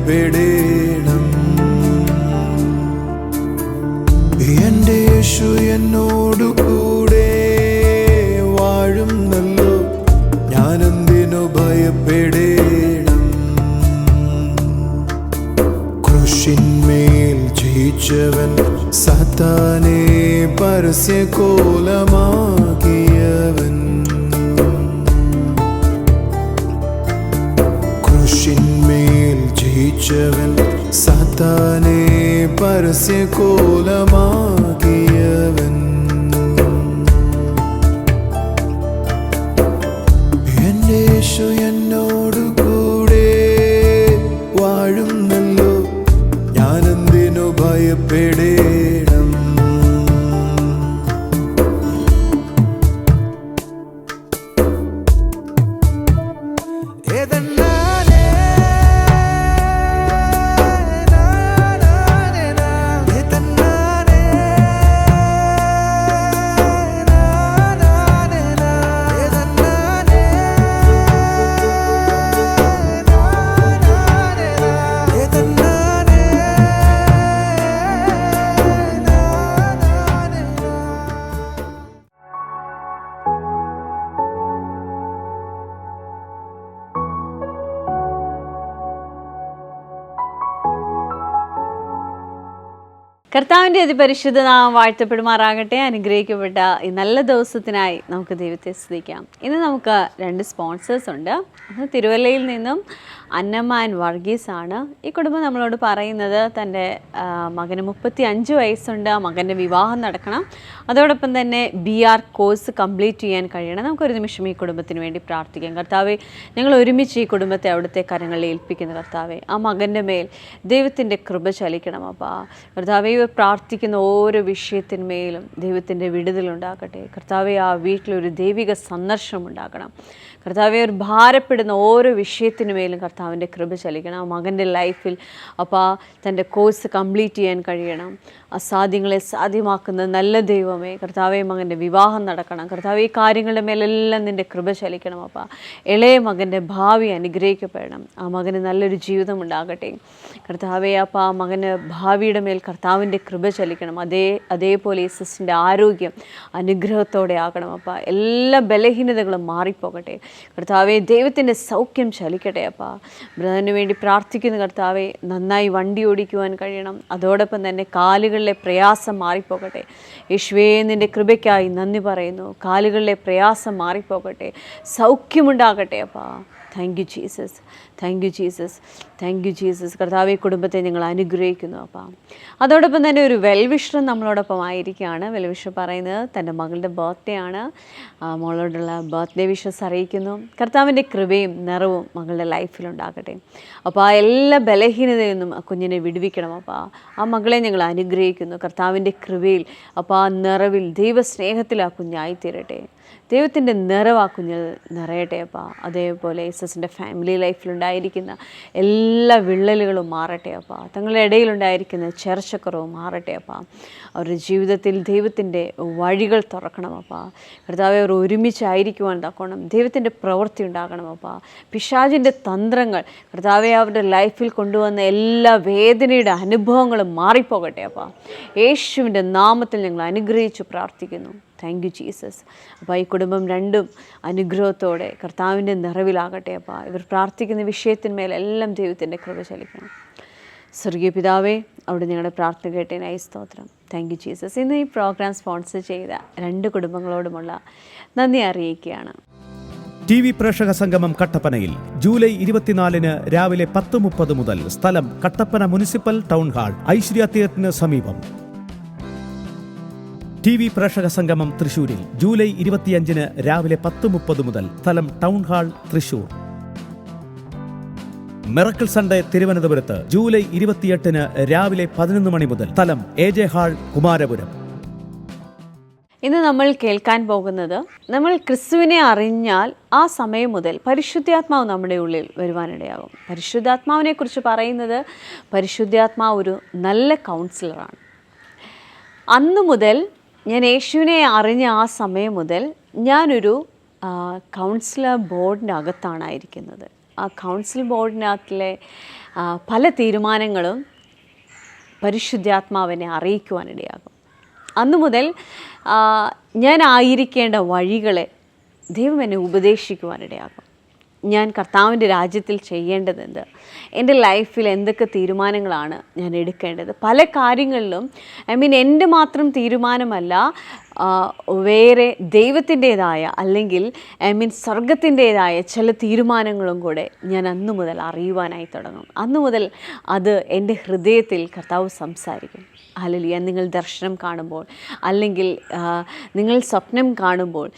ഭയപ്പെടേണം. എന്റെ യേശു എന്നോടു കൂടെ വാഴുന്നല്ലോ, ഞാനെന്തിനു ഭയപ്പെടേണം. ക്രൂശിന്മേൽ ജയിച്ചവൻ, സാത്താനെ പരസ്യകോലമാക്കിയവൻ. ക്രൂശിന്മേൽ ജയിച്ചവൻ, സാത്താനെ പരസ്യകോലമാക്കിയവൻ. എന്റെ യേശു എന്നോടു കൂടെ വാഴുന്നല്ലോ, ഞാനെന്തിനു ഭയപ്പെടേണം. കർത്താവിൻ്റെ അതിപരിശുദ്ധ നാമം വാഴ്ത്തപ്പെടുമാറാകട്ടെ. അനുഗ്രഹിക്കപ്പെട്ട ഈ നല്ല ദിവസത്തിനായി നമുക്ക് ദൈവത്തെ സ്തുതിക്കാം. ഇന്ന് നമുക്ക് 2 സ്പോൺസേഴ്സ് ഉണ്ട്. അത് തിരുവല്ലയിൽ നിന്നും അന്നമ്മ ആൻഡ് വർഗീസ് ആണ്. ഈ കുടുംബം നമ്മളോട് പറയുന്നത് തൻ്റെ മകന് 35 വയസ്സുണ്ട്, മകൻ്റെ വിവാഹം നടക്കണം, അതോടൊപ്പം തന്നെ BR കോഴ്സ് കംപ്ലീറ്റ് ചെയ്യാൻ കഴിയണം. നമുക്കൊരു നിമിഷം ഈ കുടുംബത്തിന് വേണ്ടി പ്രാർത്ഥിക്കാം. കർത്താവെ, ഞങ്ങൾ ഒരുമിച്ച് ഈ കുടുംബത്തെ അവിടുത്തെ കരങ്ങളിൽ ഏൽപ്പിക്കുന്നു. കർത്താവെ, ആ മകൻ്റെ മേൽ ദൈവത്തിൻ്റെ കൃപ ചലിക്കണം. അപ്പോൾ കർത്താവെ, പ്രാർത്ഥിക്കുന്ന ഓരോ വിഷയത്തിന്മേലും ദൈവത്തിൻ്റെ വിടുതലുണ്ടാകട്ടെ. കർത്താവെ, ആ വീട്ടിലൊരു ദൈവിക സന്ദർശനം ഉണ്ടാകണം. കർത്താവെ, ഒരു ഭാരപ്പെടുന്ന ഓരോ വിഷയത്തിനുമേലും കർത്താവിൻ്റെ കൃപ ചലിക്കണം. ആ മകൻ്റെ ലൈഫിൽ അപ്പോൾ തൻ്റെ കോഴ്സ് കംപ്ലീറ്റ് ചെയ്യാൻ കഴിയണം. അസാധ്യങ്ങളെ സാധ്യമാക്കുന്ന നല്ല ദൈവമേ, കർത്താവെ, മകൻ്റെ വിവാഹം നടക്കണം. കർത്താവെ, ഈ കാര്യങ്ങളുടെ മേലെല്ലാം നിൻ്റെ കൃപ ചലിക്കണം. അപ്പോൾ ഇളയ മകൻ്റെ ഭാവി അനുഗ്രഹിക്കപ്പെടണം. ആ മകന് നല്ലൊരു ജീവിതം ഉണ്ടാകട്ടെ. കർത്താവെ, അപ്പോൾ ആ മകന് ഭാവിയുടെ മേൽ കർത്താവിൻ്റെ കൃപ ചലിക്കണം. അതേപോലെ യേശുവിൻ്റെ ആരോഗ്യം അനുഗ്രഹത്തോടെ ആകണം. അപ്പോൾ എല്ലാ ബലഹീനതകളും മാറിപ്പോകട്ടെ. കർത്താവെ, ദൈവത്തിൻ്റെ സൗഖ്യം ചലിക്കട്ടെ. അപ്പോൾ ബ്രദറിന് വേണ്ടി പ്രാർത്ഥിക്കുന്ന കർത്താവെ, നന്നായി വണ്ടി ഓടിക്കുവാൻ കഴിയണം. അതോടൊപ്പം തന്നെ കാലുകളിലെ പ്രയാസം മാറിപ്പോകട്ടെ. യേശുവേ, നിൻ്റെ കൃപയ്ക്കായി നന്ദി പറയുന്നു. കാലുകളിലെ പ്രയാസം മാറിപ്പോകട്ടെ, സൗഖ്യമുണ്ടാകട്ടെ. അപ്പോൾ thank you Jesus, thank you Jesus, thank you Jesus. കർത്താവെ, കുടുംബത്തെ ഞങ്ങൾ അനുഗ്രഹിക്കുന്നു. അപ്പം അതോടൊപ്പം തന്നെ ഒരു വെൽവിഷർ നമ്മളോടൊപ്പം ആയിരിക്കുകയാണ്. വെൽവിഷർ പറയുന്നത് തൻ്റെ മകളുടെ ബർത്ത്ഡേ ആണ്. മോളോടുള്ള ബർത്ത്ഡേ വിഷസ് അറിയിക്കുന്നു. കർത്താവിൻ്റെ കൃപയും നിറവും മകളുടെ ലൈഫിലുണ്ടാകട്ടെ. അപ്പോൾ ആ എല്ലാ ബലഹീനതയിൽ നിന്നും ആ കുഞ്ഞിനെ വിടുവിക്കണം. അപ്പോൾ ആ മകളെ ഞങ്ങൾ അനുഗ്രഹിക്കുന്നു. കർത്താവിൻ്റെ കൃപയിൽ, അപ്പോൾ ആ നിറവിൽ, ദൈവസ്നേഹത്തിൽ ആ കുഞ്ഞായിത്തീരട്ടെ. ദൈവത്തിൻ്റെ നിറവ് ആ കുഞ്ഞിൽ നിറയട്ടെ. അപ്പോൾ അതേപോലെ യേശുവിൻ്റെ ഫാമിലി ലൈഫിലുണ്ടായിരിക്കുന്ന എല്ലാ വിള്ളലുകളും മാറട്ടെ. അപ്പോൾ തങ്ങളുടെ ഇടയിലുണ്ടായിരിക്കുന്ന ചെറുച്ചക്കുറവ് മാറട്ടെ. അപ്പോൾ അവരുടെ ജീവിതത്തിൽ ദൈവത്തിൻ്റെ വഴികൾ തുറക്കണം. അപ്പോൾ കർത്താവെ, അവർ ഒരുമിച്ചായിരിക്കുവാൻ തക്കോണം ദൈവത്തിൻ്റെ പ്രവൃത്തി ഉണ്ടാകണം. അപ്പോൾ പിശാചിൻ്റെ തന്ത്രങ്ങൾ കർത്താവെ അവരുടെ ലൈഫിൽ കൊണ്ടുവന്ന എല്ലാ വേദനയുടെ അനുഭവങ്ങളും മാറിപ്പോകട്ടെ. അപ്പോൾ യേശുവിൻ്റെ നാമത്തിൽ ഞങ്ങൾ അനുഗ്രഹിച്ച് പ്രാർത്ഥിക്കുന്നു. Thank you Jesus. അപ്പോൾ ഈ കുടുംബം രണ്ടും അനുഗ്രഹത്തോടെ കർത്താവിൻ്റെ നിറവിലാകട്ടെ. അപ്പോൾ ഇവർ പ്രാർത്ഥിക്കുന്ന വിഷയത്തിന്മേലെല്ലാം ദൈവത്തിൻ്റെ കൃപ ചലിക്കണം. സ്വർഗീയ പിതാവേ, അവിടെ ഞങ്ങളുടെ പ്രാർത്ഥന കേട്ടതിനായി സ്തോത്രം. Thank you Jesus. ഇന്ന് ഈ പ്രോഗ്രാം സ്പോൺസർ ചെയ്ത 2 കുടുംബങ്ങളോടുമുള്ള നന്ദി അറിയിക്കുകയാണ്. TV പ്രേക്ഷക സംഗമം കട്ടപ്പനയിൽ ജൂലൈ 24 രാവിലെ 10:30 മുതൽ. സ്ഥലം Kattappana municipal town hall, Aishwarya തിയേറ്ററിന് സമീപം. TV പ്രേക്ഷക സംഗമം തൃശൂരിൽ ജൂലൈ 25 രാവിലെ 10:30 മുതൽ. സ്ഥലം town hall, Thrissur. Miracle Sunday തിരുവനന്തപുരത്ത് ജൂലൈ 28 രാവിലെ 11 മണി മുതൽ. സ്ഥലം AJ ഹാൾ, കുമാരപുരം. ഇന്ന് നമ്മൾ കേൾക്കാൻ പോകുന്നത്, നമ്മൾ ക്രിസ്തുവിനെ അറിഞ്ഞാൽ ആ സമയം മുതൽ പരിശുദ്ധാത്മാവ് നമ്മുടെ ഉള്ളിൽ വരുവാനിടയാകും. പരിശുദ്ധാത്മാവിനെ കുറിച്ച് പറയുന്നത്, പരിശുദ്ധാത്മാവ് ഒരു നല്ല കൗൺസിലറാണ്. അന്നു മുതൽ, ഞാൻ യേശുവിനെ അറിഞ്ഞ ആ സമയം മുതൽ ഞാനൊരു കൗൺസിലർ ബോർഡിൻ്റെ അകത്താണായിരിക്കുന്നത്. ആ കൗൺസിൽ ബോർഡിനകത്തിലെ പല തീരുമാനങ്ങളും പരിശുദ്ധാത്മാവിനെ അറിയിക്കുവാനിടയാകും. അന്നു മുതൽ ഞാൻ ആയിരിക്കേണ്ട വഴികളെ ദൈവം എന്നെ ഉപദേശിക്കുവാനിടയാകും. ഞാൻ കർത്താവിൻ്റെ രാജ്യത്തിൽ ചെയ്യേണ്ടതെന്ത്, എൻ്റെ ലൈഫിൽ എന്തൊക്കെ തീരുമാനങ്ങളാണ് ഞാൻ എടുക്കേണ്ടത്. പല കാര്യങ്ങളിലും എൻ്റെ മാത്രം തീരുമാനമല്ല, വേറെ ദൈവത്തിൻ്റേതായ അല്ലെങ്കിൽ സ്വർഗത്തിൻ്റേതായ ചില തീരുമാനങ്ങളും കൂടെ ഞാൻ അന്നു മുതൽ അറിയുവാനായി തുടങ്ങും. അന്നു മുതൽ അത് എൻ്റെ ഹൃദയത്തിൽ കർത്താവ് സംസാരിക്കും. ഹല്ലേലൂയ. നിങ്ങൾ ദർശനം കാണുമ്പോൾ അല്ലെങ്കിൽ നിങ്ങൾ സ്വപ്നം കാണുമ്പോൾ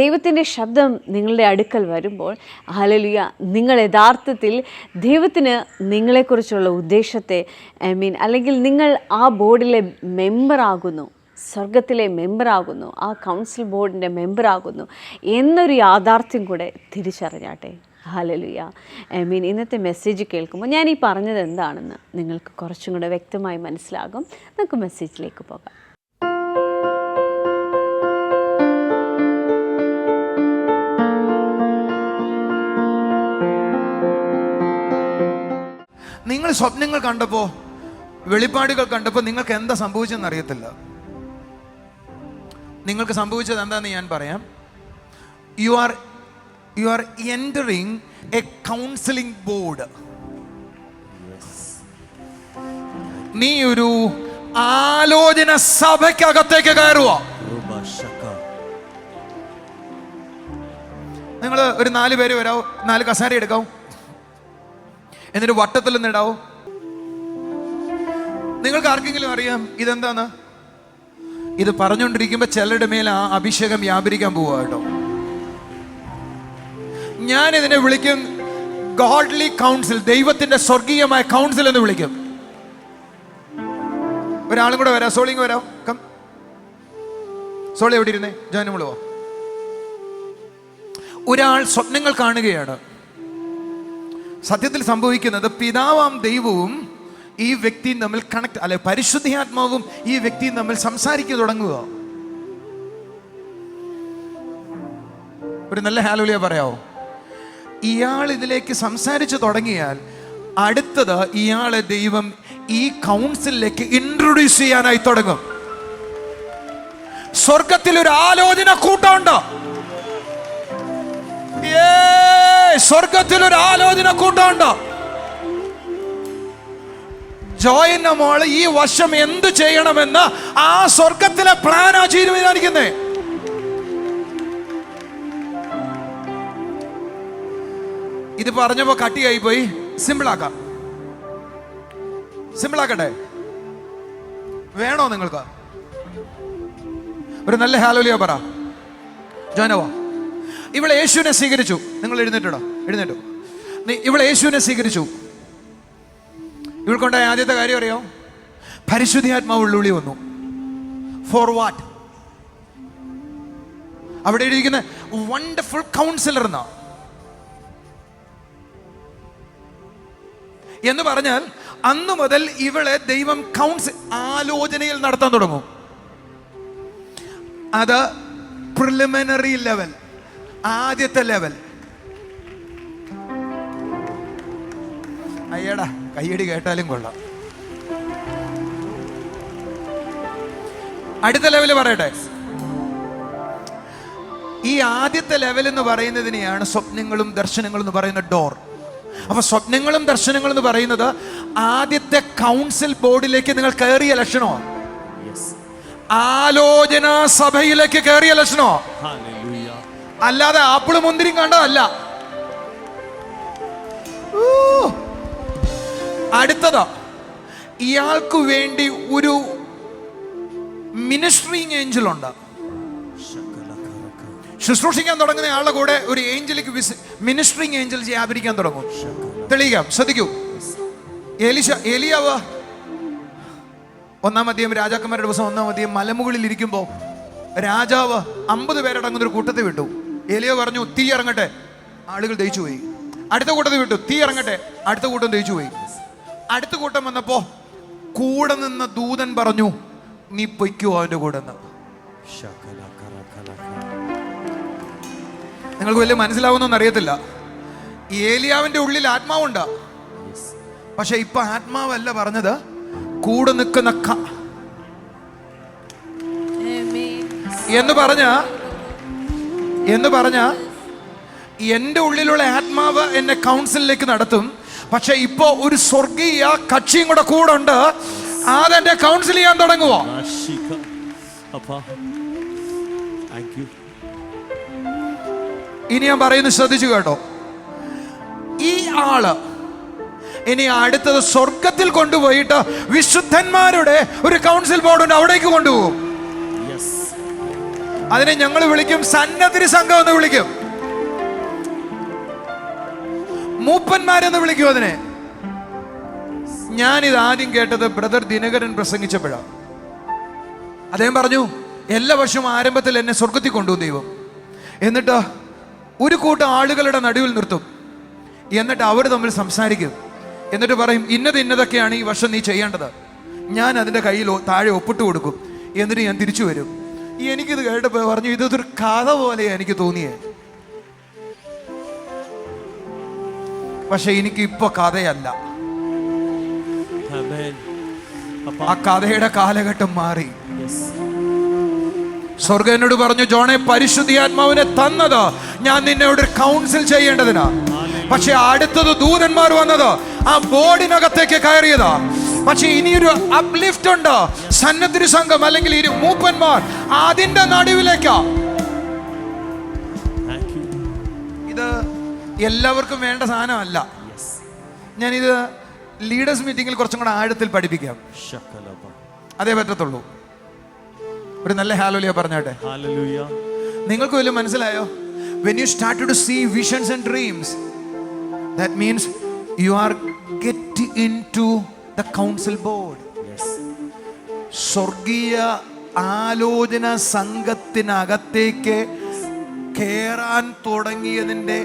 ദൈവത്തിൻ്റെ ശബ്ദം നിങ്ങളുടെ അടുക്കൽ വരുമ്പോൾ, ഹല്ലേലൂയ, നിങ്ങൾ യഥാർത്ഥത്തിൽ ദൈവത്തിന് നിങ്ങളെക്കുറിച്ചുള്ള ഉദ്ദേശത്തെ അല്ലെങ്കിൽ നിങ്ങൾ ആ ബോർഡിലെ മെമ്പറാകുന്നു, സ്വർഗത്തിലെ മെമ്പറാകുന്നു, ആ കൗൺസിൽ ബോർഡിൻ്റെ മെമ്പറാകുന്നു എന്നൊരു യാഥാർത്ഥ്യം കൂടെ തിരിച്ചറിഞ്ഞാട്ടെ. ഹല്ലേലൂയ. ഇന്നത്തെ മെസ്സേജ് കേൾക്കുമ്പോൾ ഞാൻ ഈ പറഞ്ഞത് എന്താണെന്ന് നിങ്ങൾക്ക് കുറച്ചും കൂടെ വ്യക്തമായി മനസ്സിലാകും. നമുക്ക് മെസ്സേജിലേക്ക് പോകാം. നിങ്ങൾ സ്വപ്നങ്ങൾ കണ്ടപ്പോൾ, വെളിപ്പാടുകൾ കണ്ടപ്പോൾ നിങ്ങൾക്ക് എന്താ സംഭവിച്ചെന്ന് അറിയത്തില്ല. നിങ്ങൾക്ക് സംഭവിച്ചത് എന്താണെന്ന് ഞാൻ പറയാം. You are entering A counselling board. നീ ഒരു ആലോചന സഭയ്ക്കകത്തേക്ക് കയറുക. നിങ്ങൾ ഒരു 4 പേര് വരാവും, 4 കസേര എടുക്കാവും, എന്നിട്ട് വട്ടത്തിൽ നിന്നിടാവും. നിങ്ങൾക്ക് ആർക്കെങ്കിലും അറിയാം ഇതെന്താന്ന്? ഇത് പറഞ്ഞുകൊണ്ടിരിക്കുമ്പോൾ ചിലരുടെ മേൽ ആ അഭിഷേകം വ്യാപരിക്കാൻ പോവുക കേട്ടോ. ഞാൻ ഇതിനെ വിളിക്കും ഗോഡ്ലി കൗൺസിൽ, ദൈവത്തിന്റെ സ്വർഗീയമായ കൗൺസിൽ എന്ന് വിളിക്കും. ഒരാളും കൂടെ വരാം, സോളിങ് വരാം. കം സോളി എവിടെ ഇരുന്നേ? ജോനുമുള്ള ഒരാൾ സ്വപ്നങ്ങൾ കാണുകയാണ്. സത്യത്തിൽ സംഭവിക്കുന്നത് പിതാവാം ദൈവവും ഈ വ്യക്തിയും തമ്മിൽ കണക്ട്, അല്ലെ പരിശുദ്ധാത്മാവും ഈ വ്യക്തിയും തമ്മിൽ സംസാരിക്കാൻ തുടങ്ങുക. ഒരു നല്ല ഹല്ലേലൂയ പറയാവോ? ഇയാൾ ഇതിലേക്ക് സംസാരിച്ചു തുടങ്ങിയാൽ അടുത്തത് ഇയാളെ ദൈവം ഈ കൗൺസിലിലേക്ക് ഇൻട്രൊഡ്യൂസ് ചെയ്യാനായി തുടങ്ങും. സ്വർഗത്തിൽ ഒരു ആലോചന കൂട്ടമുണ്ട്. സ്വർഗത്തിൽ ഒരു ആലോചന കൂട്ടമുണ്ട്. ജോയിന്റെ മോള് ഈ വർഷം എന്ത് ചെയ്യണമെന്ന് ആ സ്വർഗത്തിലെ പ്ലാനാ തീരുമാനിക്കുന്നേ. ഇത് പറഞ്ഞപ്പോ കട്ടിയായി പോയി. സിമ്പിളാക്കാം, സിമ്പിളാക്കട്ടെ. വേണോ നിങ്ങൾക്ക്? ഒരു നല്ല ഹല്ലേലൂയ പറ. ജോനവാ, ഇവളെ യേശുവിനെ സ്വീകരിച്ചു. നിങ്ങൾ എഴുന്നേറ്റോ, എഴുന്നേറ്റോ. ഇവളെ യേശുവിനെ സ്വീകരിച്ചു. ഇവൾക്കുണ്ടായ ആദ്യത്തെ കാര്യം അറിയോ? പരിശുദ്ധാത്മാവ് ഉള്ളുള്ളി വന്നു. For what? അവിടെ എഴുതിയിരിക്കുന്ന വണ്ടർഫുൾ കൗൺസിലർ എന്നാ. എന്ന് പറഞ്ഞാൽ അന്നു മുതൽ ഇവളെ ദൈവം കൗൺസിൽ, ആലോചനയിൽ നടത്താൻ തുടങ്ങും. അത് പ്രിലിമിനറി ലെവൽ, ആദ്യത്തെ ലെവൽ. അയ്യടാ, കയ്യടി കേട്ടാലും കൊള്ളാം. അടുത്ത ലെവല് പറയട്ടെ. ഈ ആദ്യത്തെ ലെവൽ എന്ന് പറയുന്നതിനെയാണ് സ്വപ്നങ്ങളും ദർശനങ്ങളും എന്ന് പറയുന്ന ഡോർ. അപ്പൊ സ്വപ്നങ്ങളും ദർശനങ്ങളും എന്ന് പറയുന്നത് ആദ്യത്തെ കൗൺസിൽ ബോർഡിലേക്ക് നിങ്ങൾ കയറിയ ലക്ഷണമാണ്. ആലോചനാ സഭയിലേക്ക് കയറിയ ലക്ഷണമോ, അല്ലാതെ ആപ്പിള് മുന്തിരിയും കണ്ടതല്ല. അടുത്തത്, ഇയാൾക്ക് വേണ്ടി ഒരു മിനിസ്ട്രിങ് ഏഞ്ചൽ ഉണ്ട്. ശുശ്രൂഷിക്കാൻ തുടങ്ങുന്ന ആളുടെ കൂടെ ഒരു ഏഞ്ചലിക്ക് മിനിസ്ട്രിങ് ഏഞ്ചൽ വ്യാപരിക്കാൻ തുടങ്ങും. തെളിയിക്കാം, ശ്രദ്ധിക്കൂ. ഏലിയാവ് 1-ാം അധ്യായം, രാജാക്കന്മാരുടെ ദിവസം 1-ാം അധ്യായം, മലമുകളിൽ ഇരിക്കുമ്പോൾ രാജാവ് 50 പേരടങ്ങുന്ന ഒരു കൂട്ടത്തെ വിട്ടു. ഏലിയാവ് പറഞ്ഞു, തീ ഇറങ്ങട്ടെ. ആളുകൾ ദഹിച്ചു പോയി. അടുത്ത കൂട്ടത്തെ വിട്ടു, തീ ഇറങ്ങട്ടെ. അടുത്ത കൂട്ടം ദഹിച്ചു പോയി. അടുത്ത കൂട്ടം വന്നപ്പോ കൂടെ നിന്ന ദൂതൻ പറഞ്ഞു, നീ പൊയ്ക്കോ അവന്റെ കൂടെ നിന്ന്. നിങ്ങൾക്ക് വലിയ മനസ്സിലാവുന്നൊന്നും അറിയത്തില്ല. ഏലിയാവിന്റെ ഉള്ളിൽ ആത്മാവുണ്ട്. പക്ഷെ ഇപ്പൊ ആത്മാവല്ല പറഞ്ഞത്, കൂടെ നിൽക്കുന്ന എന്ന് പറഞ്ഞ എൻ്റെ ഉള്ളിലുള്ള ആത്മാവ് എന്നെ കൗൺസിലിലേക്ക് നടത്തും. പക്ഷെ ഇപ്പോ ഒരു സ്വർഗീയ കക്ഷിയും കൂടെ ഉണ്ട്, അതെന്നെ കൗൺസിൽ ചെയ്യാൻ തുടങ്ങുവോ? ഇനി ഞാൻ പറയുന്നത് ശ്രദ്ധിച്ചു കേട്ടോ. ഈ ആള് ഇനി അടുത്തത് സ്വർഗത്തിൽ കൊണ്ടുപോയിട്ട് വിശുദ്ധന്മാരുടെ ഒരു കൗൺസിൽ ബോർഡുണ്ട്, അവിടേക്ക് കൊണ്ടുപോകും. അതിനെ ഞങ്ങൾ വിളിക്കും സന്നദ്ധി സംഘം എന്ന് വിളിക്കും, മൂപ്പന്മാരെന്ന് വിളിക്കും അതിനെ. ഞാനിത് ആദ്യം കേട്ടത് ബ്രദർ ദിനകരൻ പ്രസംഗിച്ചപ്പോഴാണ്. അദ്ദേഹം പറഞ്ഞു, എല്ലാ വർഷവും ആരംഭത്തിൽ എന്നെ സ്വർഗത്തിൽ കൊണ്ടുപോകും ദൈവം, എന്നിട്ട് ഒരു കൂട്ടം ആളുകളുടെ നടുവിൽ നിർത്തും, എന്നിട്ട് അവർ തമ്മിൽ സംസാരിക്കും, എന്നിട്ട് പറയും ഇന്നതൊക്കെയാണ് ഈ വർഷം നീ ചെയ്യേണ്ടത്. ഞാൻ അതിൻ്റെ കയ്യിൽ താഴെ ഒപ്പിട്ട് കൊടുക്കും, എന്നിട്ട് ഞാൻ തിരിച്ചു വരും. എനിക്കിത് കേട്ടപ്പോൾ പറഞ്ഞു, ഇതൊരു കഥ പോലെയാണ് എനിക്ക് തോന്നിയത്. പക്ഷെ എനിക്ക് ഇപ്പൊ കഥയല്ല, ആ കഥയുടെ കാലഘട്ടം മാറി. സ്വർഗ്ഗം എന്നോട് പറഞ്ഞു, ജോണെ, പരിശുദ്ധാത്മാവിനെ തന്നത് ഞാൻ നിന്നോട് കൗൺസിൽ ചെയ്യേണ്ടതിനാ. പക്ഷെ അടുത്തത് ദൂതന്മാർ വന്നത് ആ ബോർഡിനകത്തേക്ക് കയറിയതാ. പക്ഷെ ഇനിയൊരു അപ്ലിഫ്റ്റ് ഉണ്ട്, സന്നദ്ധി സംഘം അല്ലെങ്കിൽ ഇരു മൂപ്പന്മാർ അതിന്റെ നടുവിലേക്കാ. ഇത് എല്ലാവർക്കും വേണ്ട സാധനമല്ല. ഞാനിത് ലീഡേഴ്സ് മീറ്റിംഗിൽ കുറച്ചും കൂടെ ആഴത്തിൽ പഠിപ്പിക്കാം, അതേ പറ്റത്തുള്ളൂ. ഒരു നല്ല ഹാലൂയ പറഞ്ഞാട്ടെ. നിങ്ങൾക്ക് വല്ലതും മനസ്സിലായോ? When you started to see visions and dreams, that means you are getting into the council board. സ്വർഗീയ ആലോചന സംഘത്തിനകത്തേക്ക് കേറാൻ തുടങ്ങിയതിന്റെ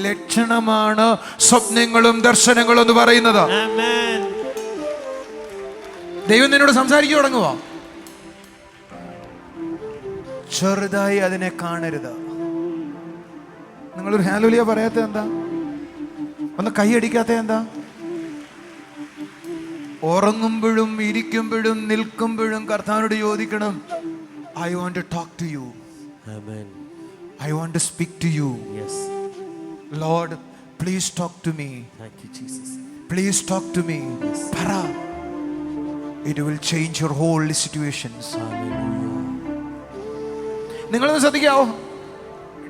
ലക്ഷണമാണ് സ്വപ്നങ്ങളും ദർശനങ്ങളും എന്ന് പറയുന്നത്. ദൈവം നിന്നോട് സംസാരിച്ചു തുടങ്ങുക. ചെറുതായി അതിനെ കാണരുത്. നിങ്ങളൊരു ഹല്ലേലൂയ പറയാത്ത എന്താ? ഒന്ന് കൈയടിക്കാത്ത എന്താ? ഉറങ്ങുമ്പോഴും ഇരിക്കുമ്പോഴും നിൽക്കുമ്പോഴും കർത്താവിനോട് ചോദിക്കണം, I want to talk to you. I want to speak to you. Lord, please talk to me. Thank you, Jesus. Please talk to me. Para. It will change your whole situations. നിങ്ങളൊന്ന് ശ്രദ്ധിക്കാവോ?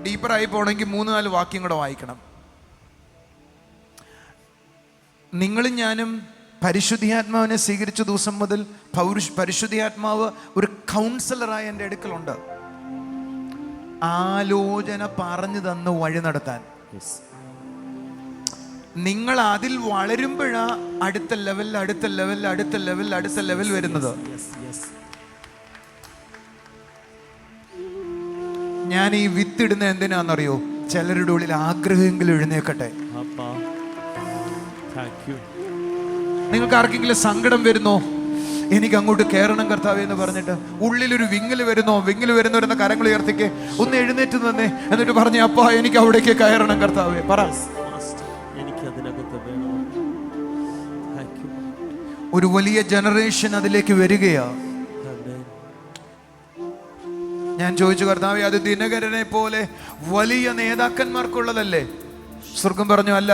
ഡീപ്പറായി പോകണമെങ്കിൽ 3-4 വാക്യം കൂടെ വായിക്കണം. നിങ്ങളും ഞാനും പരിശുദ്ധാത്മാവിനെ സ്വീകരിച്ച ദിവസം മുതൽ പരിശുദ്ധാത്മാവ് ഒരു കൗൺസിലറായി എൻ്റെ അടുക്കലുണ്ട്, ആലോചന പറഞ്ഞു തന്ന് വഴി നടത്താൻ. നിങ്ങൾ അതിൽ വളരുമ്പോഴാ അടുത്ത ലെവൽ വരുന്നത്. ഞാൻ ഈ വിത്തിടുന്ന എന്തിനാണെന്നറിയോ? ചിലരുടെ ഉള്ളിൽ ആഗ്രഹമെങ്കിലും എഴുന്നേക്കട്ടെ. നിങ്ങൾക്ക് ആർക്കെങ്കിലും സങ്കടം വരുന്നോ? എനിക്ക് അങ്ങോട്ട് കയറണം കർത്താവേ എന്ന് പറഞ്ഞിട്ട് ഉള്ളിലൊരു വിങ്ങൽ വരുന്നവരെന്ന കരങ്ങൾ ഉയർത്തിക്ക്, ഒന്ന് എഴുന്നേറ്റ് തന്നെ, എന്നിട്ട് പറഞ്ഞു, അപ്പാ എനിക്ക് അവിടേക്ക് കയറണം കർത്താവേ. പറ. ഒരു വലിയ ജനറേഷൻ അതിലേക്ക് വരികയാ. ഞാൻ ചോദിച്ചു, കർത്താവേ, അത് ദിനകരനെ പോലെ വലിയ നേതാക്കന്മാർക്കുള്ളതല്ലേ? സ്വർഗം പറഞ്ഞു, അല്ല.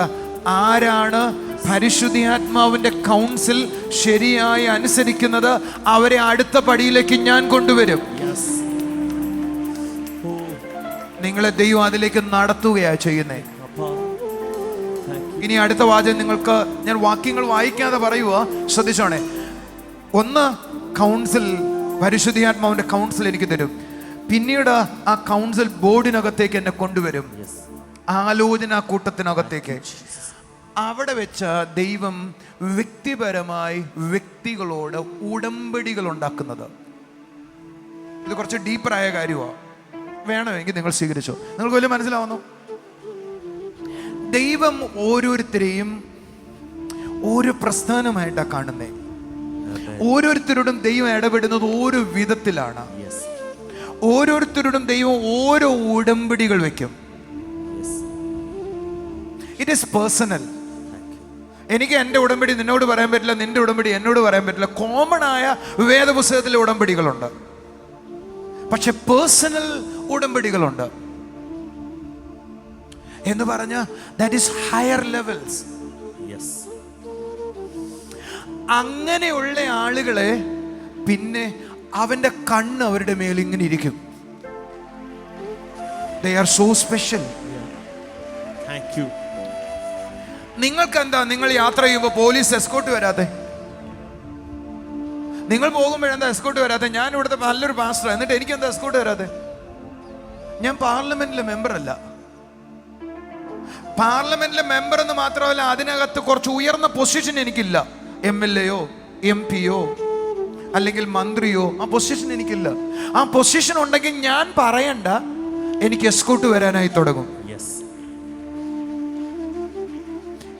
ആരാണ് പരിശുദ്ധാത്മാവിന്റെ കൗൺസിൽ ശരിയായി അനുസരിക്കുന്നത്, അവരെ അടുത്ത പടിയിലേക്ക് ഞാൻ കൊണ്ടുവരും. നിങ്ങളെ ദൈവം അതിലേക്ക് നടത്തുകയാ ചെയ്യുന്നേ. ഇനി അടുത്ത വാചകം നിങ്ങൾക്ക് ഞാൻ വാക്യങ്ങൾ വായിക്കാതെ പറയുക, ശ്രദ്ധിച്ചോണേ. ഒന്ന്, കൗൺസിൽ, പരിശുദ്ധാത്മാവിന്റെ കൗൺസിൽ എനിക്ക് തരും. പിന്നീട് ആ കൗൺസിൽ ബോർഡിനകത്തേക്ക് എന്നെ കൊണ്ടുവരും, ആലോചന കൂട്ടത്തിനകത്തേക്ക്. അവിടെ വെച്ച് ദൈവം വ്യക്തിപരമായി വ്യക്തികളോട് ഉടമ്പടികൾ ഉണ്ടാക്കുന്നത്. ഇത് കുറച്ച് ഡീപ്പറായ കാര്യമാണ്, വേണമെങ്കിൽ നിങ്ങൾ സ്വീകരിച്ചോ. നിങ്ങൾക്ക് വലിയ മനസ്സിലാവുന്നു? ദൈവം ഓരോരുത്തരെയും ഓരോ പ്രസ്ഥാനമായിട്ടാണ് കാണുന്നത്. ഓരോരുത്തരോടും ദൈവം ഇടപെടുന്നത് ഓരോ വിധത്തിലാണ്. ഓരോരുത്തരോടും ദൈവം ഓരോ ഉടമ്പടികൾ വെക്കും. It is personal. എനിക്ക് എൻ്റെ ഉടമ്പടി നിന്നോട് പറയാൻ പറ്റില്ല, നിന്റെ ഉടമ്പടി എന്നോട് പറയാൻ പറ്റില്ല. കോമൺ ആയ വേദപുസ്തകത്തിലെ ഉടമ്പടികളുണ്ട്, പക്ഷെ പേഴ്സണൽ ഉടമ്പടികളുണ്ട്. എന്ന് പറഞ്ഞ ദാറ്റ് ഈസ് ഹയർ ലെവൽസ്. അങ്ങനെയുള്ള ആളുകളെ പിന്നെ അവന്റെ കണ്ണ് അവരുടെ മേൽ ഇങ്ങനെ ഇരിക്കും. They are so special. Thank you. നിങ്ങൾക്ക് എന്താ നിങ്ങൾ യാത്ര ചെയ്യുമ്പോൾ പോലീസ് എസ്കോർട്ട് വരാതെ? നിങ്ങൾ പോകുമ്പോഴെന്താ എസ്കോർട്ട് വരാതെ? ഞാൻ ഇവിടുത്തെ നല്ലൊരു പാസ്റ്റർ, എന്നിട്ട് എനിക്ക് എന്താ എസ്കോർട്ട് വരാതെ? ഞാൻ പാർലമെന്റിലെ മെമ്പർ അല്ല. പാർലമെന്റിലെ മെമ്പർ എന്ന് മാത്രമല്ല, അതിനകത്ത് കുറച്ച് ഉയർന്ന പൊസിഷൻ എനിക്കില്ല. MLA-യോ MP-യോ അല്ലെങ്കിൽ മന്ത്രിയോ ആ പൊസിഷൻ എനിക്കില്ല. ആ പൊസിഷൻ ഉണ്ടെങ്കിൽ ഞാൻ പറയണ്ട, എനിക്ക് എസ്കോർട്ട് വരാനായി തുടങ്ങും.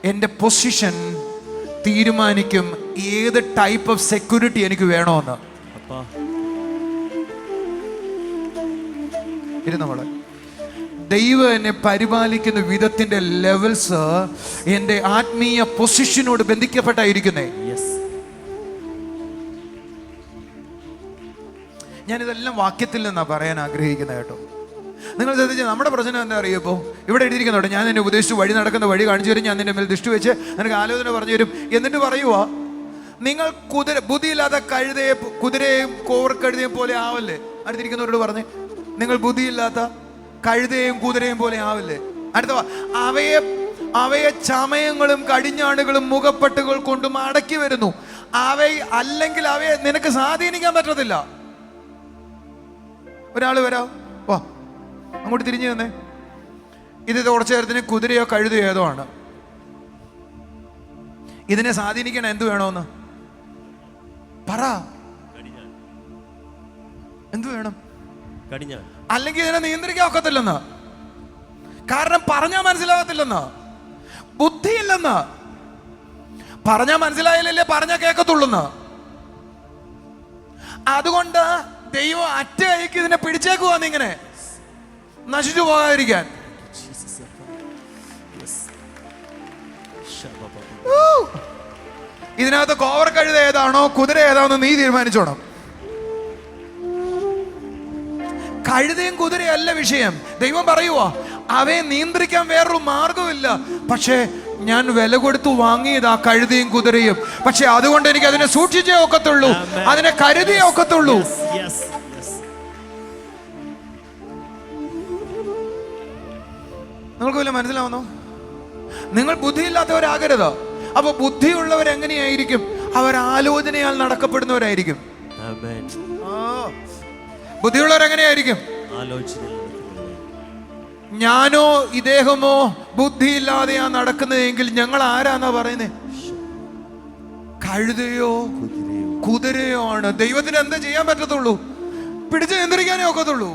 എൻ്റെ പൊസിഷൻ തീരുമാനിക്കും ഏത് ടൈപ്പ് ഓഫ് സെക്യൂരിറ്റി എനിക്ക് വേണമെന്ന്. ഇരുന്നോളെ, ദൈവം എന്നെ പരിപാലിക്കുന്ന വിധത്തിന്റെ ലെവൽസ് എൻ്റെ ആത്മീയ പൊസിഷനോട് ബന്ധിക്കപ്പെട്ടായിരിക്കുന്നേ. ഞാനിതെല്ലാം വാക്യത്തിൽ നിന്നാണ് പറയാൻ ആഗ്രഹിക്കുന്നത് കേട്ടോ. നിങ്ങൾ ശ്രദ്ധിച്ചാൽ നമ്മുടെ പ്രശ്നം എന്താ അറിയപ്പോ? ഇവിടെ എഴുതിയിരിക്കുന്നുണ്ട്, ഞാൻ നിന്നെ ഉപദേശിച്ചു വഴി നടക്കുന്ന വഴി കാണിച്ചു തരും, ഞാൻ നിന്റെ മേൽ ദൃഷ്ടി വെച്ച് നിനക്ക് ആലോചന പറഞ്ഞു തരും. എന്നിട്ട് പറയുവാ, നിങ്ങൾ ബുദ്ധിയില്ലാത്ത കുതിരയെയും കോവർക്കഴുതയും പോലെ ആവല്ലേ. അടുത്തിരിക്കുന്നവരോട് പറഞ്ഞ്, നിങ്ങൾ ബുദ്ധിയില്ലാത്ത കഴുതയും കുതിരയും പോലെ ആവല്ലേ. അടുത്ത അവയെ ചമയങ്ങളും കടിഞ്ഞാണുകളും മുഖപ്പട്ടുകൾ കൊണ്ടും അടക്കി വരുന്നു. അല്ലെങ്കിൽ അവയെ നിനക്ക് സ്വാധീനിക്കാൻ പറ്റത്തില്ല. ഒരാൾ വരാം, വാ അങ്ങോട്ട് തിരിഞ്ഞു തന്നെ. ഇത് തുടച്ചേരത്തിന് കുതിരയോ കഴുതയോ ഏതോ ആണ്. ഇതിനെ സ്വാധീനിക്കണം എന്ത് വേണമെന്ന് പറ. എന്ത് വേണം? അല്ലെങ്കിൽ ഇതിനെ നിയന്ത്രിക്കാൻ ഒക്കത്തില്ലെന്ന്. കാരണം പറഞ്ഞാൽ മനസ്സിലാകത്തില്ലെന്ന്, ബുദ്ധിയില്ലെന്ന്. പറഞ്ഞാൽ മനസ്സിലായാലല്ലേ പറഞ്ഞാൽ കേൾക്കത്തുള്ളൂന്ന്. അതുകൊണ്ട് ദൈവം അറ്റ കൈക്ക് ഇതിനെ പിടിച്ചേക്കുവാന്ന്, ഇങ്ങനെ നശിച്ചു പോകാതിരിക്കാൻ. ഇതിനകത്ത് കോവർ കഴുത ഏതാണോ കുതിര ഏതാണോ നീ തീരുമാനിച്ചോണം. കഴുതയും കുതിരയല്ല വിഷയം. ദൈവം പറയുവാ, അവയെ നിയന്ത്രിക്കാൻ വേറൊരു മാർഗമില്ല. പക്ഷേ ഞാൻ വില കൊടുത്തു വാങ്ങിയത് ആ കഴുതയും കുതിരയും. പക്ഷെ അതുകൊണ്ട് എനിക്ക് അതിനെ സൂക്ഷിച്ചേ ഒക്കത്തുള്ളൂ, അതിനെ കരുതിയേ ഒക്കത്തുള്ളൂ. നിങ്ങൾക്ക് വല്ല മനസ്സിലാവുന്നോ? നിങ്ങൾ ബുദ്ധിയില്ലാത്തവരാകരുത്. അപ്പൊ ബുദ്ധിയുള്ളവർ എങ്ങനെയായിരിക്കും? അവർ ആലോചനയാൽ നടക്കപ്പെടുന്നവരായിരിക്കും. ബുദ്ധിയുള്ളവർ എങ്ങനെയായിരിക്കും? ഞാനോ ഇദ്ദേഹമോ ബുദ്ധിയില്ലാതെയാ നടക്കുന്നതെങ്കിൽ ഞങ്ങൾ ആരാന്നാ പറയുന്നേ? കഴുതയോ കുതിരയോ ആണ്. ദൈവത്തിന് എന്താ ചെയ്യാൻ പറ്റത്തുള്ളൂ? പിടിച്ച് നിയന്ത്രിക്കാനേ ഒക്കത്തുള്ളൂ.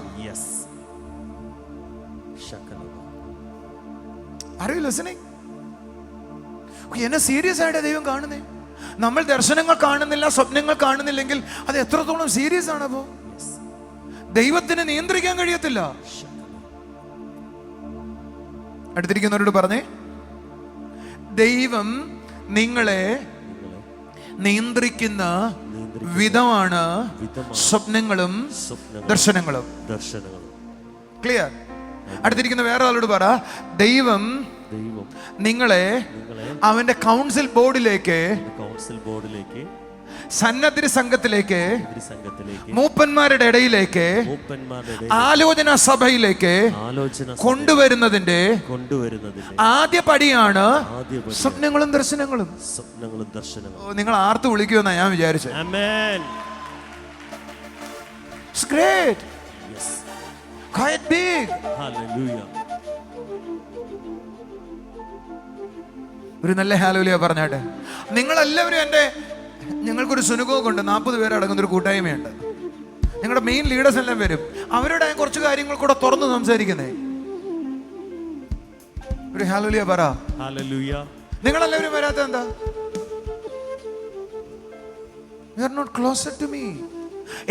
എന്നെ സീരിയസ് ആയിട്ട് ദൈവം കാണുന്നേ. നമ്മൾ ദർശനങ്ങൾ കാണുന്നില്ല, സ്വപ്നങ്ങൾ കാണുന്നില്ലെങ്കിൽ അത് എത്രത്തോളം സീരിയസ് ആണ്. അപ്പോ ദൈവത്തിന് നിയന്ത്രിക്കാൻ കഴിയത്തില്ല. അടുത്തിരിക്കുന്നവരോട് പറഞ്ഞേ, ദൈവം നിങ്ങളെ നിയന്ത്രിക്കുന്ന വിധമാണ് സ്വപ്നങ്ങളും ദർശനങ്ങളും. ക്ലിയർ? അടുത്തിരിക്കുന്ന വേറെ ആളോട് പറ, ദൈവം നിങ്ങളെ അവന്റെ കൗൺസിൽ ബോർഡിലേക്ക്, സന്നദ്ധ സംഘത്തിലേക്ക്, മൂപ്പന്മാരുടെ ഇടയിലേക്ക്, ആലോചന സഭയിലേക്ക് കൊണ്ടുവരുന്നതിന്റെ ആദ്യ പടിയാണ് സ്വപ്നങ്ങളും ദർശനങ്ങളും. നിങ്ങൾ ആർത്ത് വിളിക്കുമെന്നാ ഞാൻ വിചാരിച്ചത്. It's great. Quite big. Hallelujah. ഒരു നല്ല ഹല്ലേലൂയ പറഞ്ഞാട്ടെ. നിങ്ങളെല്ലാവരും ഞങ്ങൾക്കൊരു സുനുഗോഗ് ഉണ്ട്, 40 പേര് അടങ്ങുന്ന ഒരു കൂട്ടായ്മയുണ്ട്. നിങ്ങളുടെ മെയിൻ ലീഡേഴ്സ് എല്ലാം വരും. അവരുടെ കുറച്ച് കാര്യങ്ങൾ കൂടെ തുറന്ന് സംസാരിക്കുന്നേ. ഒരു ഹല്ലേലൂയ പറ. Hallelujah. നിങ്ങളെല്ലാവരും വരാത്ത എന്താ? You are not closer to me.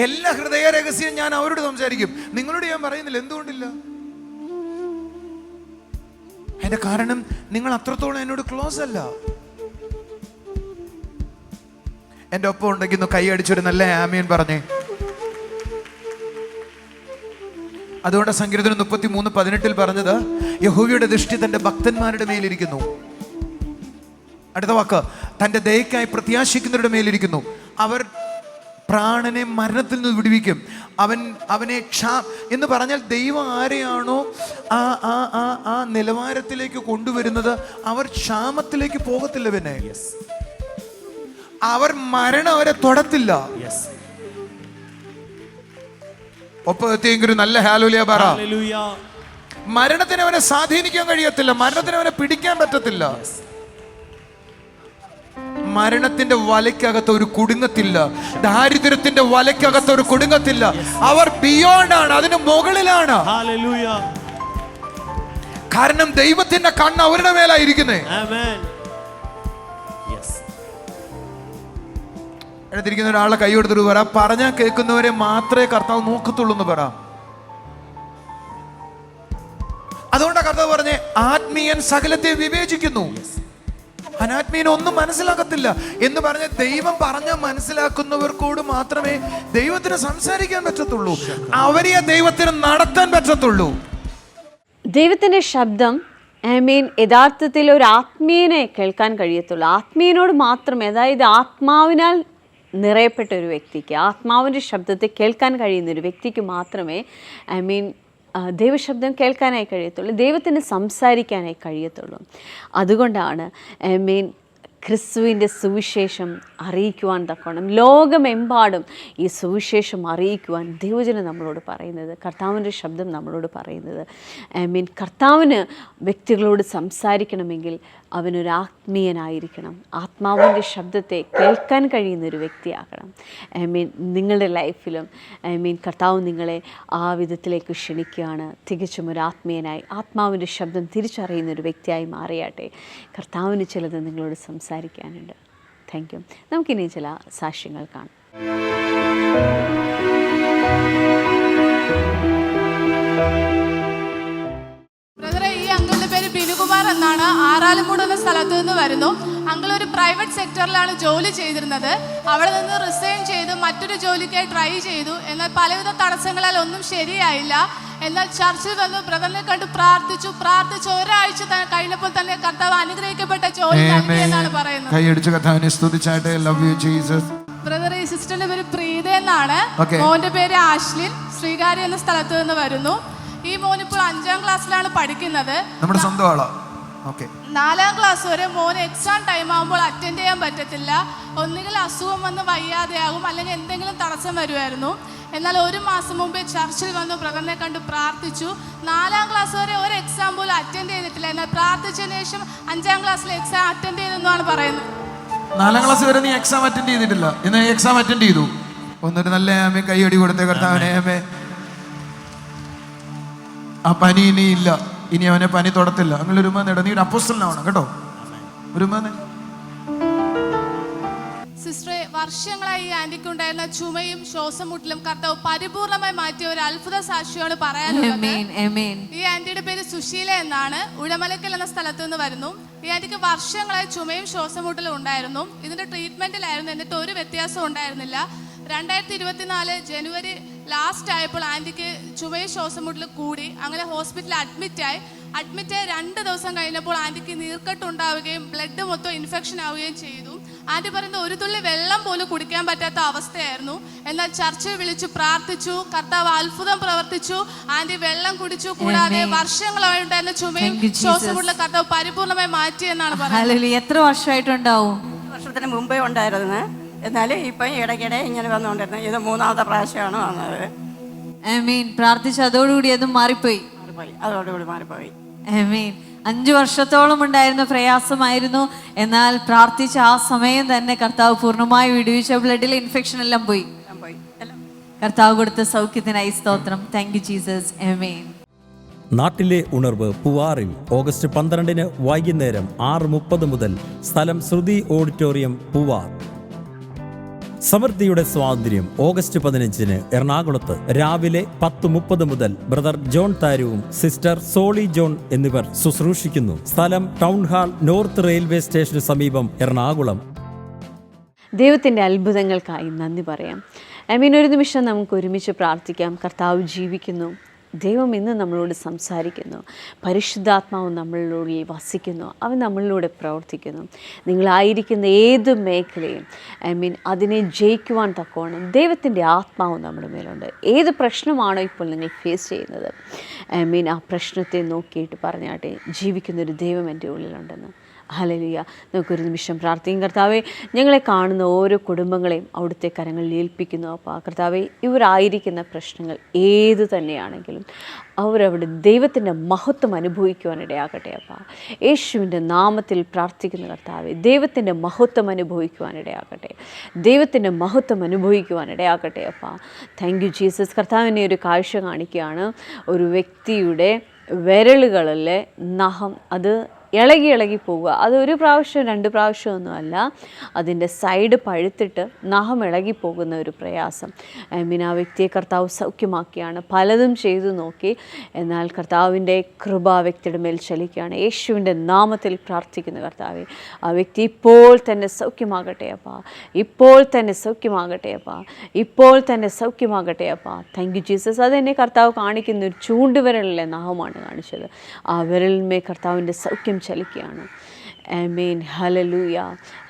എല്ലാ ഹൃദയ രഹസ്യം ഞാൻ അവരോട് സംസാരിക്കും, നിങ്ങളോട് ഞാൻ പറയുന്നില്ല. എന്തുകൊണ്ടില്ല? അതിന്റെ കാരണം നിങ്ങൾ അത്രത്തോളം എന്നോട് ക്ലോസ് അല്ല. എൻ്റെ ഒപ്പം ഉണ്ടെങ്കിൽ ഒന്ന് കൈ അടിച്ചൊരു നല്ല ആമീൻ പറഞ്ഞേ. അതുകൊണ്ട് സങ്കീർത്തനം 33:18 പറഞ്ഞത് യഹോവയുടെ ദൃഷ്ടി തൻ്റെ ഭക്തന്മാരുടെ മേലിരിക്കുന്നു. അടുത്ത വാക്ക്, തൻ്റെ ദയക്കായി പ്രത്യാശിക്കുന്നവരുടെ മേലിരിക്കുന്നു. അവർ പ്രാണനെ മരണത്തിൽ നിന്ന് വിടുവിക്കും. അവനെ എന്ന് പറഞ്ഞാൽ ദൈവം ആരെയാണോ ആ നിലവാരത്തിലേക്ക് കൊണ്ടുവരുന്നത്, അവർ ക്ഷാമത്തിലേക്ക് പോകത്തില്ല. പിന്നെ അവർ മരണം അവരെ തൊടത്തില്ല. ഒപ്പം എത്തിയെങ്കിലും നല്ല ഹല്ലേലൂയ പറ. മരണത്തിന് അവനെ സ്വാധീനിക്കാൻ കഴിയത്തില്ല, മരണത്തിന് അവനെ പിടിക്കാൻ പറ്റത്തില്ല. മരണത്തിന്റെ വലയ്ക്കകത്ത് ഒരു കുടുങ്ങത്തില്ല, ദാരിദ്ര്യത്തിന്റെ വലയ്ക്കകത്ത് ഒരു കുടുങ്ങത്തില്ല. അവർ ബിയോണ്ട് ആണ്, അതിന് മുകളിലാണ്. കാരണം ദൈവത്തിന്റെ കണ്ണ് അവരുടെ മേലായിരിക്കുന്നേ. എടുത്തിരിക്കുന്ന ഒരാളെ കൈ കൊടുത്തിട്ട് പറ, പറഞ്ഞാൽ കേൾക്കുന്നവരെ മാത്രമേ കർത്താവ് നോക്കത്തുള്ളൂ എന്ന് പറ. അതുകൊണ്ടാണ് കർത്താവ് പറഞ്ഞേ, ആത്മീയൻ സകലത്തെ വിവേചിക്കുന്നു, അനാത്മീയൻ ഒന്നും മനസ്സിലാക്കത്തില്ല എന്ന് പറഞ്ഞ. ദൈവം പറഞ്ഞ മനസ്സിലാക്കുന്നവർക്കോട് മാത്രമേ ദൈവത്തിന് സംസാരിക്കാൻ പറ്റത്തുള്ളൂ, അവരെ ദൈവത്തിന് നടത്താൻ പറ്റത്തുള്ളൂ. ദൈവത്തിൻ്റെ ശബ്ദം യഥാർത്ഥത്തിൽ ഒരു ആത്മീയനെ കേൾക്കാൻ കഴിയത്തുള്ളൂ. ആത്മീയനോട് മാത്രമേ, അതായത് ആത്മാവിനാൽ നിറയപ്പെട്ട ഒരു വ്യക്തിക്ക്, ആത്മാവിൻ്റെ ശബ്ദത്തെ കേൾക്കാൻ കഴിയുന്ന ഒരു വ്യക്തിക്ക് മാത്രമേ ദൈവശബ്ദം കേൾക്കാനായി കഴിയത്തുള്ളൂ, ദൈവത്തിന് സംസാരിക്കാനായി കഴിയത്തുള്ളൂ. അതുകൊണ്ടാണ് ക്രിസ്തുവിൻ്റെ സുവിശേഷം അറിയിക്കുവാൻ തക്കോണം ലോകമെമ്പാടും ഈ സുവിശേഷം അറിയിക്കുവാൻ ദൈവജനം നമ്മളോട് പറയുന്നത്, കർത്താവിൻ്റെ ശബ്ദം നമ്മളോട് പറയുന്നത്. കർത്താവിന് വ്യക്തികളോട് സംസാരിക്കണമെങ്കിൽ അവനൊരു ആത്മീയനായിരിക്കണം, ആത്മാവിൻ്റെ ശബ്ദത്തെ കേൾക്കാൻ കഴിയുന്ന ഒരു വ്യക്തിയാകണം. നിങ്ങളുടെ ലൈഫിലും കർത്താവ് നിങ്ങളെ ആ വിധത്തിലേക്ക് ക്ഷണിക്കുകയാണ്. തികച്ചും ഒരു ആത്മീയനായി ആത്മാവിൻ്റെ ശബ്ദം തിരിച്ചറിയുന്ന ഒരു വ്യക്തിയായി മാറിയാട്ടെ. കർത്താവിന് ചിലത് നിങ്ങളോട് സംസാരിക്കാനുണ്ട്. Thank you. നമുക്കിനി ചില സാക്ഷ്യങ്ങൾ കാണാം. ബിനുകുമാർ എന്നാണ്, ആറാലുമൂട് എന്ന സ്ഥലത്ത് നിന്ന് വരുന്നു. അങ്കിൾ ഒരു പ്രൈവറ്റ് സെക്ടറിലാണ് ജോലി ചെയ്തിരുന്നത്. അവിടെ നിന്ന് റിസൈൻ ചെയ്ത് മറ്റൊരു ജോലിക്കായി ട്രൈ ചെയ്തു. എന്നാൽ പലവിധ തടസ്സങ്ങളാൽ ഒന്നും ശരിയായില്ല. എന്നാൽ ചർച്ചിൽ വന്ന് ബ്രദറിനെ കണ്ട് പ്രാർത്ഥിച്ചു ഒരാഴ്ച കഴിഞ്ഞപ്പോൾ തന്നെ കർത്താവ് അനുഗ്രഹിക്കപ്പെട്ട ജോലി നൽകി എന്നാണ് പറയുന്നത്. ബ്രദർ, ഈ സിസ്റ്ററിന്റെ പേര് പ്രീത എന്നാണ്, മോന്റെ പേര് ആശ്ലിൻ, ശ്രീകാരി എന്ന സ്ഥലത്ത് നിന്ന് വരുന്നു. ഈ മോൻ ഇപ്പോൾ 5ാം ക്ലാസ്സിലാണ് പഠിക്കുന്നത്. നമ്മുടെ സ്വന്തം ആളാ. 4ാം ക്ലാസ് വരെ മോന് എക്സാം ടൈം ആകുമ്പോൾ അറ്റൻഡ് ചെയ്യാൻ പറ്റത്തില്ല. ഒന്നുകിൽ അസുഖം വന്ന് വയ്യാതെയാകും, അല്ലെങ്കിൽ എന്തെങ്കിലും തടസ്സം വരുമായിരുന്നു. എന്നാൽ 1 മാസം മുമ്പേ ചർച്ചിൽ വന്നു ബ്രദറിനെ കണ്ട് പ്രാർത്ഥിച്ചു. 4ാം ക്ലാസ് വരെ ഒരു എക്സാം പോലും അറ്റൻഡ് ചെയ്തിട്ടില്ല. എന്നാൽ പ്രാർത്ഥിച്ചതിന് ശേഷം 5ാം ക്ലാസ്സിൽ എക്സാം അറ്റൻഡ് ചെയ്തെന്നാണ് പറയുന്നത്. 4ാം ക്ലാസ് വരെ നീ എക്സാം അറ്റൻഡ് ചെയ്തിട്ടില്ല, ഇന്ന് എക്സാം അറ്റൻഡ് ചെയ്തു. ഒന്നൊരു നല്ല ആമേ കൈയടി കൊടുത്തേ കർത്താവിനെ. ആമേ. ആ പനി ഇനി ഇല്ല, ഇനി അവനെ പനി തൊടത്തില്ല. അങ്ങനെ ഒരു നേടാ, നീ അപ്പോസ്തലനാവണം കേട്ടോ. ഒരു സിസ്റ്ററെ, വർഷങ്ങളായി ഈ ആന്റിക്കുണ്ടായിരുന്ന ചുമയും ശ്വാസം മുട്ടലും കർത്താവ് പരിപൂർണമായി മാറ്റിയ ഒരു അത്ഭുത സാക്ഷിയാണ് പറയാനുള്ളത്. ഈ ആന്റിയുടെ പേര് സുശീല എന്നാണ്, ഉഴമലക്കൽ എന്ന സ്ഥലത്ത് നിന്ന് വരുന്നു. ഈ ആന്റിക്ക് വർഷങ്ങളായി ചുമയും ശ്വാസം മുട്ടലും ഉണ്ടായിരുന്നു. ഇതിന്റെ ട്രീറ്റ്മെന്റിലായിരുന്നു, എന്നിട്ട് ഒരു വ്യത്യാസം ഉണ്ടായിരുന്നില്ല. 2024 ജനുവരി ലാസ്റ്റ് ആയപ്പോൾ ആന്റിക്ക് ചുമയും ശ്വാസം മുട്ടൽ കൂടി. അങ്ങനെ ഹോസ്പിറ്റലിൽ അഡ്മിറ്റായി 2 ദിവസം കഴിഞ്ഞപ്പോൾ ആന്റിക്ക് നീർക്കെട്ടുണ്ടാവുകയും ബ്ലഡ് മൊത്തം ഇൻഫെക്ഷൻ ആവുകയും ചെയ്തു. ആന്റി പറയുന്നത് ഒരു തുള്ളി വെള്ളം പോലും കുടിക്കാൻ പറ്റാത്ത അവസ്ഥയായിരുന്നു. എന്നാൽ ചർച്ചിൽ വിളിച്ചു പ്രാർത്ഥിച്ചു, കർത്താവ് അത്ഭുതം പ്രവർത്തിച്ചു. ആന്റി വെള്ളം കുടിച്ചു. കൂടാതെ വർഷങ്ങളായി ഉണ്ടായിരുന്ന ചുമയും ശ്വാസം മുട്ടലും കർത്താവ് പരിപൂർണമായി മാറ്റിയെന്നാണ് പറയുന്നത്. എത്ര വർഷമായിട്ടുണ്ടാവും? വർഷത്തിന് മുമ്പേ ഉണ്ടായിരുന്നു, എന്നാലും ഇപ്പം ഇടയ്ക്കിടെ ഇങ്ങനെ വന്നുകൊണ്ടിരുന്നത്. ഇത് 3ാമത്തെ പ്രാവശ്യമാണ് വന്നത്. പ്രാർത്ഥിച്ച് അതോടുകൂടി അതും മാറിപ്പോയി. അതോടുകൂടി മാറിപ്പോയി. 5 വർഷത്തോളം ഉണ്ടായിരുന്ന പ്രയാസമായിരുന്നു. എന്നാൽ പ്രാർത്ഥിച്ച ആ സമയം തന്നെ കർത്താവ് പൂർണ്ണമായി വിടുവിച്ച. ബ്ലഡിലെ ഇൻഫെക്ഷൻ എല്ലാം പോയി. കർത്താവ് കൊടുത്ത സൗഖ്യത്തിനായി സ്തോത്രം. Thank you Jesus. ആമേൻ. നാട്ടിലെ ഉണർവ് പൂവാറിൽ ഓഗസ്റ്റ് 12 വൈകുന്നേരം 6:30 മുതൽ. സ്ഥലം ശ്രുതി ഓഡിറ്റോറിയം, പൂവാർ. സമൃദ്ധിയുടെ സ്വാതന്ത്ര്യം ഓഗസ്റ്റ് 15 എറണാകുളത്ത് രാവിലെ 10:30 മുതൽ. ബ്രദർ ജോൺ താരുവും സിസ്റ്റർ സോളി ജോൺ എന്നിവർ ശുശ്രൂഷിക്കുന്നു. സ്ഥലം ടൗൺ ഹാൾ, നോർത്ത് റെയിൽവേ സ്റ്റേഷന് സമീപം, എറണാകുളം. ദൈവത്തിൻ്റെ അത്ഭുതങ്ങൾക്കായി നന്ദി പറയാം. ഒരു നിമിഷം നമുക്ക് ഒരുമിച്ച് പ്രാർത്ഥിക്കാം. കർത്താവ് ജീവിക്കുന്നു. ദൈവം ഇന്ന് നമ്മളോട് സംസാരിക്കുന്നു. പരിശുദ്ധാത്മാവ് നമ്മളിലൂടെ വസിക്കുന്നു. അവൻ നമ്മളിലൂടെ പ്രവർത്തിക്കുന്നു. നിങ്ങളായിരിക്കുന്ന ഏത് മേഖലയും അതിനെ ജയിക്കുവാൻ തക്കവണ്ണം ദൈവത്തിൻ്റെ ആത്മാവ് നമ്മുടെ മേലുണ്ട്. ഏത് പ്രശ്നമാണോ ഇപ്പോൾ നിങ്ങൾ ഫേസ് ചെയ്യുന്നത്, ആ പ്രശ്നത്തെ നോക്കിയിട്ട് പറഞ്ഞാട്ടെ, ജീവിക്കുന്നൊരു ദൈവം എൻ്റെ ഉള്ളിലുണ്ടെന്ന്. ഹല്ലേലൂയ. നമുക്കൊരു നിമിഷം പ്രാർത്ഥിക്കും. കർത്താവെ, ഞങ്ങളെ കാണുന്ന ഓരോ കുടുംബങ്ങളെയും അവിടുത്തെ കരങ്ങളിൽ ഏൽപ്പിക്കുന്നു. അപ്പോൾ കർത്താവെ, ഇവരായിരിക്കുന്ന പ്രശ്നങ്ങൾ ഏതു തന്നെയാണെങ്കിലും അവരവിടെ ദൈവത്തിൻ്റെ മഹത്വം അനുഭവിക്കുവാനിടയാകട്ടെ. അപ്പോൾ യേശുവിൻ്റെ നാമത്തിൽ പ്രാർത്ഥിക്കുന്ന കർത്താവെ, ദൈവത്തിൻ്റെ മഹത്വം അനുഭവിക്കുവാനിടയാകട്ടെ. ദൈവത്തിൻ്റെ മഹത്വം അനുഭവിക്കുവാനിടയാകട്ടെ. അപ്പോൾ താങ്ക് യു ജീസസ്. കർത്താവിനെ ഒരു കാഴ്ച കാണിക്കുകയാണ്. ഒരു വ്യക്തിയുടെ വിരലുകളിലെ നഖം അത് ഇളകി പോവുക. അത് ഒരു പ്രാവശ്യം 2 പ്രാവശ്യമൊന്നുമല്ല, അതിൻ്റെ സൈഡ് പഴുത്തിട്ട് നഖം ഇളകി പോകുന്ന ഒരു പ്രയാസം. ആ വ്യക്തിയെ കർത്താവ് സൗഖ്യമാക്കിയാണ്. പലതും ചെയ്തു നോക്കി, എന്നാൽ കർത്താവിൻ്റെ കൃപ ആ വ്യക്തിയുടെ മേൽ ചലിക്കുകയാണ്. യേശുവിൻ്റെ നാമത്തിൽ പ്രാർത്ഥിക്കുന്ന കർത്താവെ, ആ വ്യക്തി ഇപ്പോൾ തന്നെ സൗഖ്യമാകട്ടെ അപ്പാ. ഇപ്പോൾ തന്നെ സൗഖ്യമാകട്ടെ അപ്പാ. ഇപ്പോൾ തന്നെ സൗഖ്യമാകട്ടെ അപ്പാ. Thank you Jesus. അതെന്നെ കർത്താവ് കാണിക്കുന്ന ഒരു ചൂണ്ടുവിരലിലെ നഖമാണ് കാണിച്ചത്. ആ വിരലിന്മേൽ കർത്താവിൻ്റെ സൗഖ്യം ചലിക്കുകയാണ്. ആമേൻ. Hallelujah,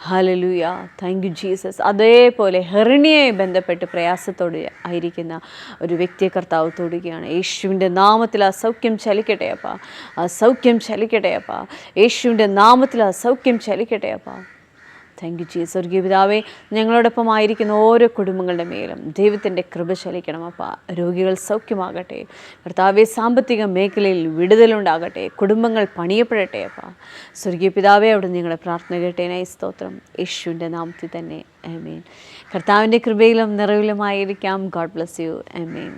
hallelujah. Thank you Jesus. അതേപോലെ ഹെർണിയയെ ബന്ധപ്പെട്ട് പ്രയാസത്തോടെ ആയിരിക്കുന്ന ഒരു വ്യക്തിയെ കർത്താവ് തൊടുകയാണ്. യേശുവിൻ്റെ നാമത്തിൽ ആ സൗഖ്യം ചലിക്കട്ടെ അപ്പാ. ആ സൗഖ്യം ചലിക്കട്ടെ അപ്പാ. യേശുവിൻ്റെ നാമത്തിൽ ആ സൗഖ്യം ചലിക്കട്ടെ അപ്പാ. Thank you Jesus. സ്വർഗീയ പിതാവേ, ഞങ്ങളോടൊപ്പം ആയിരിക്കുന്ന ഓരോ കുടുംബങ്ങളുടെ മേലും ദൈവത്തിൻ്റെ കൃപ ചലിക്കണം അപ്പാ. രോഗികൾ സൗഖ്യമാകട്ടെ കർത്താവേ. സാമ്പത്തിക മേഖലയിൽ വിടുതലുണ്ടാകട്ടെ. കുടുംബങ്ങൾ പണിയപ്പെടട്ടെ അപ്പാ. സ്വർഗീയ പിതാവേ, അവിടെ നിങ്ങളുടെ പ്രാർത്ഥന കേട്ടേനായി സ്തോത്രം. യേശുവിൻ്റെ നാമത്തിൽ തന്നെ ആമേൻ. കർത്താവിൻ്റെ കൃപയിലും നിറവിലുമായിരിക്കാം. God bless you. ആമേൻ.